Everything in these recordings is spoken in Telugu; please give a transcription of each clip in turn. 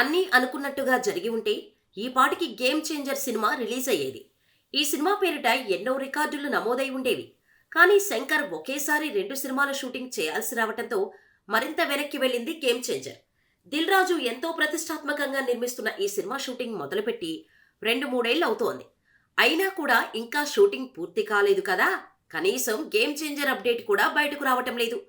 అన్నీ అనుకున్నట్టుగా జరిగి ఉంటే ఈ పాటికి గేమ్ చేంజర్ సినిమా రిలీజ్ అయ్యేది. ఈ సినిమా పేరిట ఎన్నో రికార్డులు నమోదై ఉండేవి. కానీ శంకర్ ఒకేసారి 2 సినిమాల షూటింగ్ చేయాల్సి రావటంతో మరింత వెనక్కి వెళ్ళింది గేమ్ చేంజర్. దిల్ రాజు ఎంతో ప్రతిష్టాత్మకంగా నిర్మిస్తున్న ఈ సినిమా షూటింగ్ మొదలుపెట్టి 2-3 ఏళ్లు అవుతోంది. అయినా కూడా ఇంకా షూటింగ్ పూర్తి కాలేదు కదా. కనీసం గేమ్ చేంజర్ అప్డేట్ కూడా బయటకు రావటం లేదు.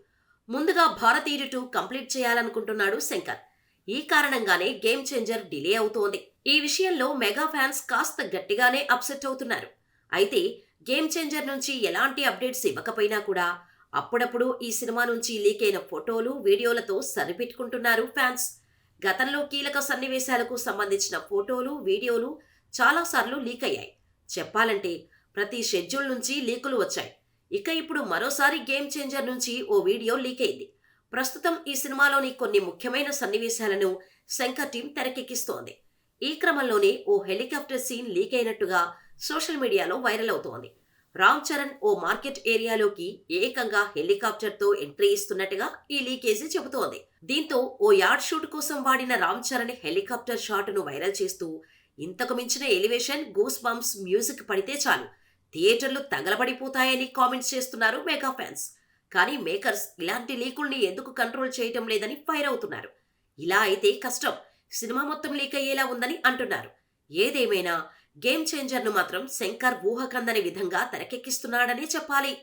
ముందుగా భారతీయుడు 2 కంప్లీట్ చేయాలనుకుంటున్నాడు శంకర్. ఈ కారణంగానే గేమ్ చేంజర్ డిలే అవుతోంది. ఈ విషయంలో మెగా ఫ్యాన్స్ కాస్త గట్టిగానే అప్సెట్ అవుతున్నారు. అయితే గేమ్ చేంజర్ నుంచి ఎలాంటి అప్డేట్స్ ఇవ్వకపోయినా కూడా అప్పుడప్పుడు ఈ సినిమా నుంచి లీక్ అయిన ఫోటోలు, వీడియోలతో సరిపెట్టుకుంటున్నారు ఫ్యాన్స్. గతంలో కీలక సన్నివేశాలకు సంబంధించిన ఫోటోలు, వీడియోలు చాలాసార్లు లీక్ అయ్యాయి. చెప్పాలంటే ప్రతి షెడ్యూల్ నుంచి లీకులు వచ్చాయి. ఇక ఇప్పుడు మరోసారి గేమ్ చేంజర్ నుంచి ఓ వీడియో లీక్ అయింది. ప్రస్తుతం ఈ సినిమాలోని కొన్ని ముఖ్యమైన సన్నివేశాలను శంకర్ టీం తెరకెక్కిస్తోంది. ఈ క్రమంలోనే ఓ హెలికాప్టర్ సీన్ లీక్ అయినట్టుగా సోషల్ మీడియాలో వైరల్ అవుతోంది. రామ్ చరణ్ ఓ మార్కెట్ ఏరియాలోకి ఏకంగా హెలికాప్టర్తో ఎంట్రీ ఇస్తున్నట్టుగా ఈ లీకేజీ చెబుతోంది. దీంతో ఓ యాడ్ షూట్ కోసం వాడిన రామ్ చరణ్ హెలికాప్టర్ షాట్ను వైరల్ చేస్తూ ఇంతకు మించిన ఎలివేషన్, గూస్ బంప్స్ మ్యూజిక్ పడితే చాలు థియేటర్లు తగలబడిపోతాయని కామెంట్స్ చేస్తున్నారు మెగా ఫ్యాన్స్. కానీ మేకర్స్ ఇలాంటి లీకుల్ని ఎందుకు కంట్రోల్ చేయటం లేదని ఫైర్ అవుతున్నారు. ఇలా అయితే కష్టం, సినిమా మొత్తం లీక్ అయ్యేలా ఉందని అంటున్నారు. ఏదేమైనా గేమ్ చేంజర్ను మాత్రం శంకర్ ఊహకందని విధంగా తెరకెక్కిస్తున్నాడనే చెప్పాలి.